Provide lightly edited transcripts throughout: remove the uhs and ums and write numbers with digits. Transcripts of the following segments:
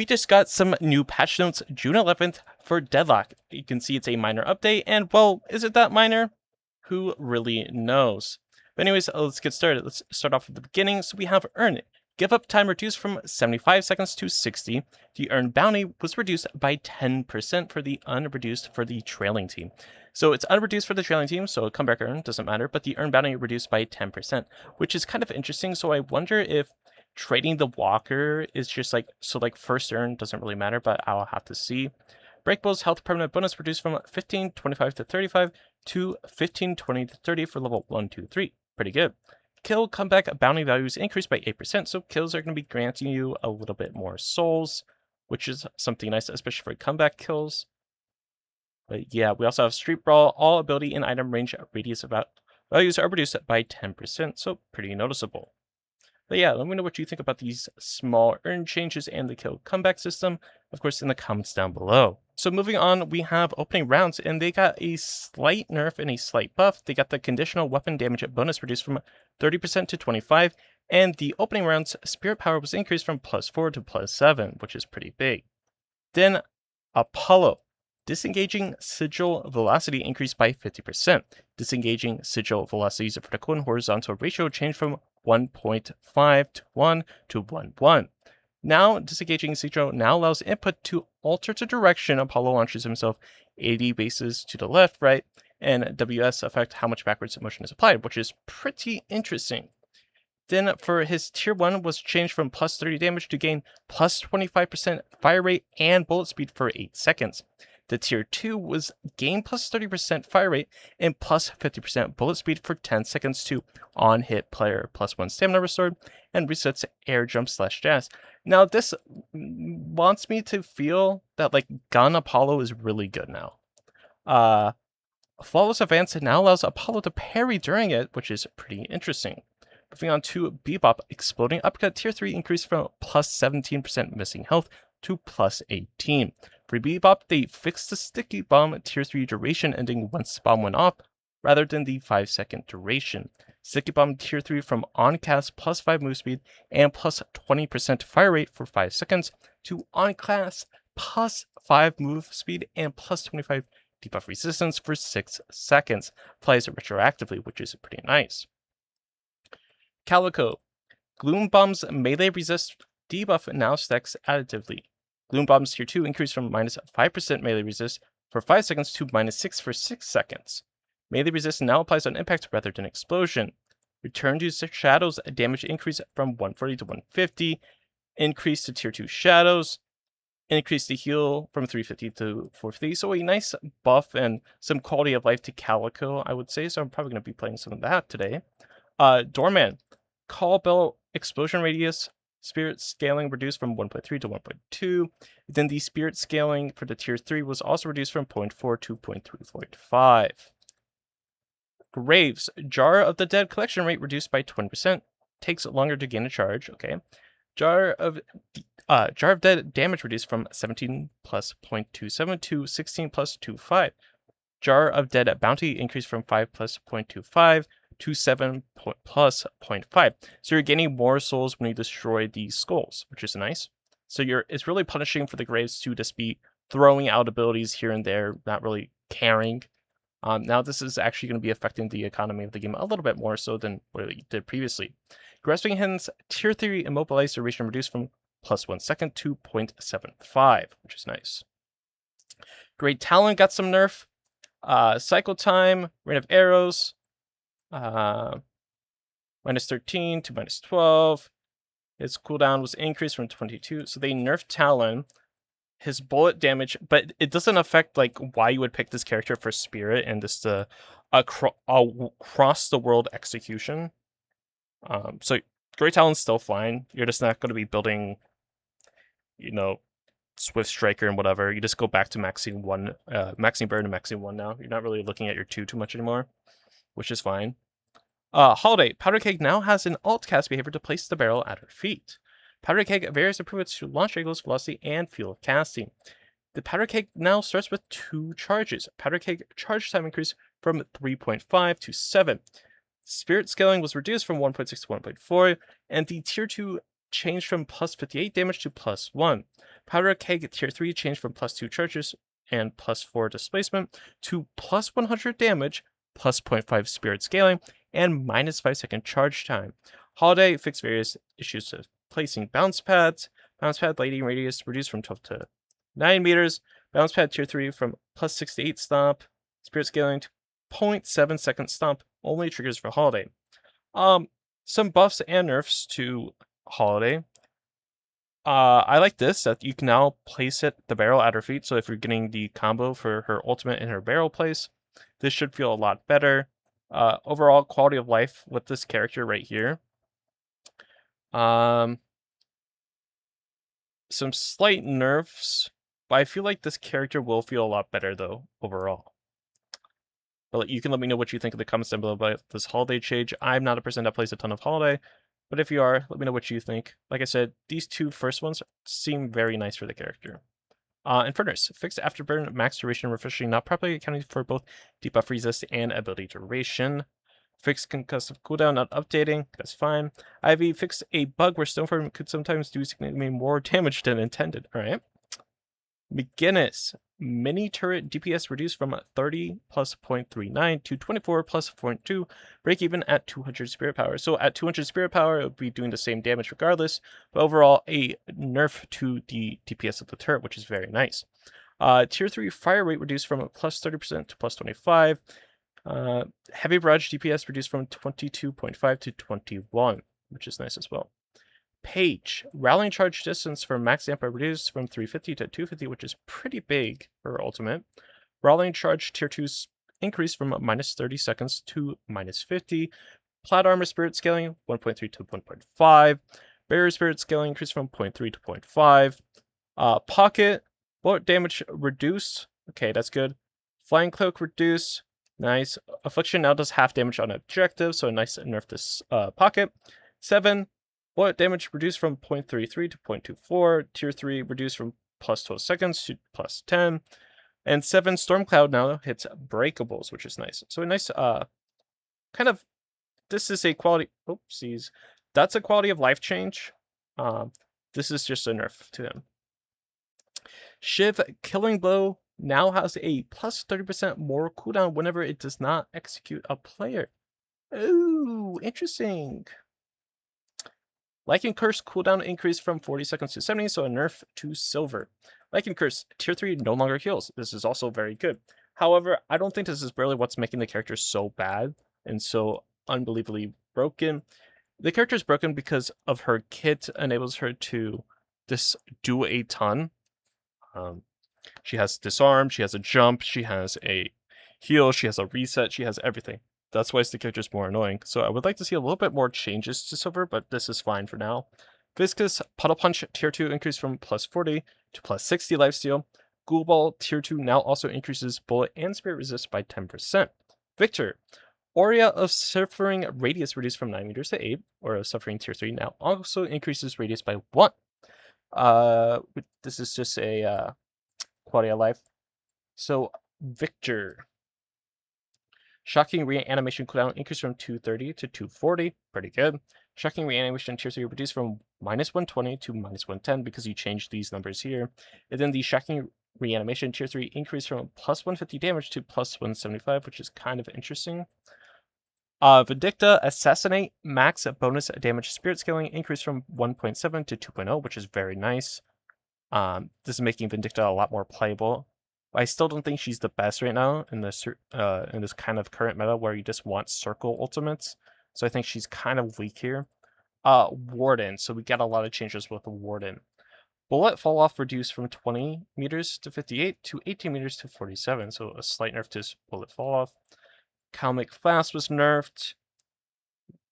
We just got some new patch notes June 11th for Deadlock. You can see it's a minor update, and well, is it that minor? Who really knows? But anyways, let's get started. Let's start off at the beginning. So we have Earn It. Give up time reduced from 75 seconds to 60. The earned bounty was reduced by 10% for the unreduced for the trailing team. So it's unreduced for the trailing team, so comeback earn doesn't matter, but the earned bounty reduced by 10%, which is kind of interesting. So I wonder if trading the walker is just like, so like first earn doesn't really matter, but I'll have to see. Breakable's health permanent bonus reduced from 1525 to 35 to 1520 to 30 for level 1, 2, 3. Pretty good. Kill comeback bounty values increased by 8%, so kills are going to be granting you a little bit more souls, which is something nice, especially for comeback kills. But yeah, we also have Street Brawl. All ability and item range radius about values are reduced by 10%, so pretty noticeable. But yeah, let me know what you think about these small earn changes and the kill comeback system, of course, in the comments down below. So moving on, we have opening rounds, and they got a slight nerf and a slight buff. They got the conditional weapon damage bonus reduced from 30% to 25%, and the opening rounds spirit power was increased from +4 to +7, which is pretty big. Then Apollo. Disengaging sigil velocity increased by 50%. Disengaging sigil velocity's vertical and horizontal ratio changed from 1.5 to 1 to 1:1. Now, disengaging sigil now allows input to alter the direction Apollo launches himself 80 bases to the left, right, and WS affect how much backwards motion is applied, which is pretty interesting. Then for his tier 1 was changed from +30 damage to gain +25% fire rate and bullet speed for 8 seconds. The tier 2 was gain +30% fire rate and +50% bullet speed for 10 seconds to on-hit player +1 stamina restored and resets air jump / jazz. Now this wants me to feel that like Gun Apollo is really good now. Flawless Advance now allows Apollo to parry during it, which is pretty interesting. Moving on to Bebop, Exploding Uppercut Tier 3 increased from +17% missing health to +18. For Bebop, they fixed the Sticky Bomb Tier 3 duration ending once the bomb went off, rather than the 5-second duration. Sticky Bomb Tier 3 from on-cast +5 move speed and +20% fire rate for 5 seconds to on-class +5 move speed and +25 debuff resistance for 6 seconds. Applies retroactively, which is pretty nice. Calico. Gloom Bomb's melee resist debuff now stacks additively. Gloom Bomb's tier 2 increased from -5% melee resist for 5 seconds to -6 for 6 seconds. Melee resist now applies on impact rather than explosion. Return to Shadows damage increase from 140 to 150. Increase to tier 2 Shadows. Increase the heal from 350 to 450. So a nice buff and some quality of life to Calico, I would say. So I'm probably going to be playing some of that today. Doorman. Call Bell explosion radius. Spirit scaling reduced from 1.3 to 1.2. Then the spirit scaling for the tier 3 was also reduced from 0.4 to 0.345. Graves. Jar of the Dead collection rate reduced by 20%. Takes longer to gain a charge. Okay. Jar of Dead damage reduced from 17 plus 0.27 to 16 plus 2.5. Jar of Dead bounty increased from 5 plus 0.25 to 7 plus 0.5. So you're gaining more souls when you destroy these skulls, which is nice. So it's really punishing for the Graves to just be throwing out abilities here and there, not really caring. Now this is actually going to be affecting the economy of the game a little bit more so than what it did previously. Grasping Hands tier 3 immobilized duration reduced from +1 second to 0.75, which is nice. Great Talon got some nerf. Cycle time, rain of arrows, -13 to -12. His cooldown was increased from 22. So they nerfed Talon. His bullet damage, but it doesn't affect like why you would pick this character for Spirit and this across the world execution. So Great Talon's still fine. You're just not going to be building, Swift Striker and whatever. You just go back to maxing Bird and maxing 1 now. You're not really looking at your 2 too much anymore, which is fine. Holiday. Powder Keg now has an alt cast behavior to place the barrel at her feet. Powder Keg various improvements to launch angles, velocity, and feel of casting. The Powder Keg now starts with 2 charges. Powder Keg charge time increased from 3.5 to 7. Spirit scaling was reduced from 1.6 to 1.4, and the tier 2 changed from plus 58 damage to plus 1. Powder Keg Tier 3 changed from plus 2 charges and plus 4 displacement to plus 100 damage, plus 0.5 spirit scaling, and minus 5 second charge time. Holiday fixed various issues to placing bounce pads. Bounce pad lighting radius reduced from 12 to 9 meters. Bounce pad Tier 3 from plus 6 to 8 stomp. Spirit scaling to 0.7 second stomp. Only triggers for Holiday. Some buffs and nerfs to Holiday. I like this, that you can now place the barrel at her feet, so if you're getting the combo for her ultimate in her barrel place, this should feel a lot better. Overall quality of life with this character right here. Some slight nerfs, but I feel like this character will feel a lot better though, overall. But you can let me know what you think in the comments down below about this Holiday change. I'm not a person that plays a ton of Holiday, but if you are, let me know what you think. Like I said, these two first ones seem very nice for the character. Infernus, fixed afterburn, max duration refreshing, not properly accounting for both debuff resist and ability duration. Fixed concussive cooldown, not updating, that's fine. Ivy fixed a bug where Stoneform could sometimes do significantly more damage than intended. Alright. McGinnis, mini turret DPS reduced from 30 plus 0.39 to 24 plus 0.2, break even at 200 spirit power. So at 200 spirit power, it would be doing the same damage regardless, but overall a nerf to the DPS of the turret, which is very nice. Tier 3 fire rate reduced from plus 30% to plus 25. Heavy barrage DPS reduced from 22.5 to 21, which is nice as well. Paige, rallying charge distance for max amp reduced from 350 to 250, which is pretty big for ultimate. Rallying charge tier 2 increased from minus 30 seconds to minus 50. Plat armor spirit scaling 1.3 to 1.5. Barrier spirit scaling increased from 0.3 to 0.5. Pocket, bullet damage reduced. Okay, that's good. Flying cloak reduced. Nice. Affliction now does half damage on objective, so a nice nerf this pocket. 7. Bullet damage reduced from 0.33 to 0.24. Tier 3 reduced from plus 12 seconds to plus 10. And 7, Stormcloud now hits breakables, which is nice. So a nice, kind of, this is a quality, oopsies. That's a quality of life change. This is just a nerf to him. Shiv Killing Blow now has a plus 30% more cooldown whenever it does not execute a player. Ooh, interesting. Lycan Curse cooldown increased from 40 seconds to 70, so a nerf to Silver. Lycan Curse, tier 3 no longer heals. This is also very good. However, I don't think this is really what's making the character so bad and so unbelievably broken. The character is broken because of her kit enables her to do a ton. She has disarm, she has a jump, she has a heal, she has a reset, she has everything. That's why the character is more annoying. So I would like to see a little bit more changes to Silver, but this is fine for now. Viscous Puddle Punch tier 2 increased from plus 40 to plus 60 lifesteal. Ghoul Ball tier 2 now also increases bullet and spirit resist by 10%. Viktor, Aura of Suffering radius reduced from 9 meters to 8. Aura of Suffering tier 3 now also increases radius by 1. This is just a quality of life. So Viktor, Shocking Reanimation cooldown increased from 230 to 240. Pretty good. Shocking Reanimation tier 3 reduced from minus 120 to minus 110 because you changed these numbers here. And then the Shocking Reanimation tier 3 increased from plus 150 damage to plus 175, which is kind of interesting. Vindicta Assassinate max bonus damage spirit scaling increased from 1.7 to 2.0, which is very nice. This is making Vindicta a lot more playable. I still don't think she's the best right now in this kind of current meta where you just want circle ultimates. So I think she's kind of weak here. Warden. So we got a lot of changes with the Warden. Bullet fall off reduced from 20 meters to 58 to 18 meters to 47. So a slight nerf to bullet fall off. Calmic Fast was nerfed.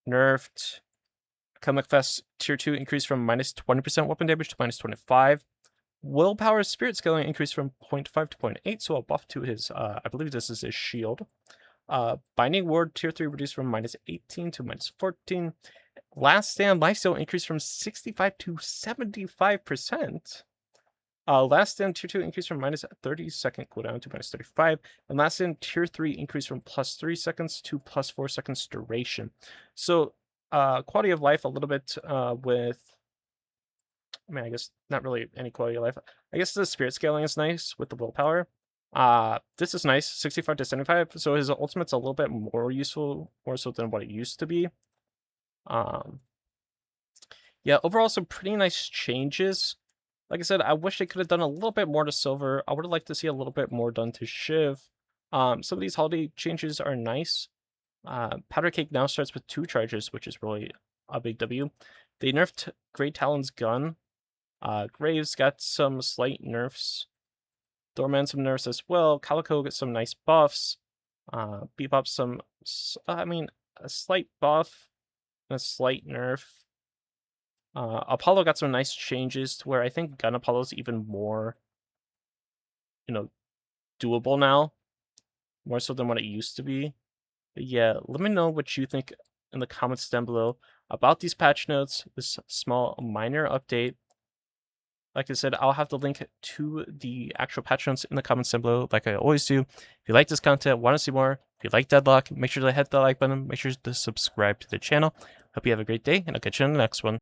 Calmic Fast tier 2 increased from minus 20% weapon damage to minus 25. Willpower spirit scaling increased from 0.5 to 0.8, so a buff to his, I believe this is his shield. Binding Ward tier 3 reduced from minus 18 to minus 14. Last Stand lifesteal increased from 65 to 75%. Last Stand tier 2 increased from minus 30 second cooldown to minus 35. And Last Stand tier 3 increased from plus 3 seconds to plus 4 seconds duration. So quality of life a little bit with I mean, I guess not really any quality of life. I guess the spirit scaling is nice with the willpower. This is nice, 65 to 75. So his ultimate's a little bit more useful, more so than what it used to be. Yeah, overall, some pretty nice changes. Like I said, I wish they could have done a little bit more to Silver. I would have liked to see a little bit more done to Shiv. Some of these holiday changes are nice. Powder Cake now starts with 2 charges, which is really a big W. They nerfed Great Talon's gun. Graves got some slight nerfs. Doorman some nerfs as well. Calico gets some nice buffs. Bebop a slight buff and a slight nerf. Apollo got some nice changes to where I think Gun Apollo's even more, doable now. More so than what it used to be. But yeah, let me know what you think in the comments down below about these patch notes, this small minor update. Like I said, I'll have the link to the actual patch notes in the comments down below, like I always do. If you like this content, want to see more, if you like Deadlock, make sure to hit the like button, make sure to subscribe to the channel. Hope you have a great day, and I'll catch you in the next one.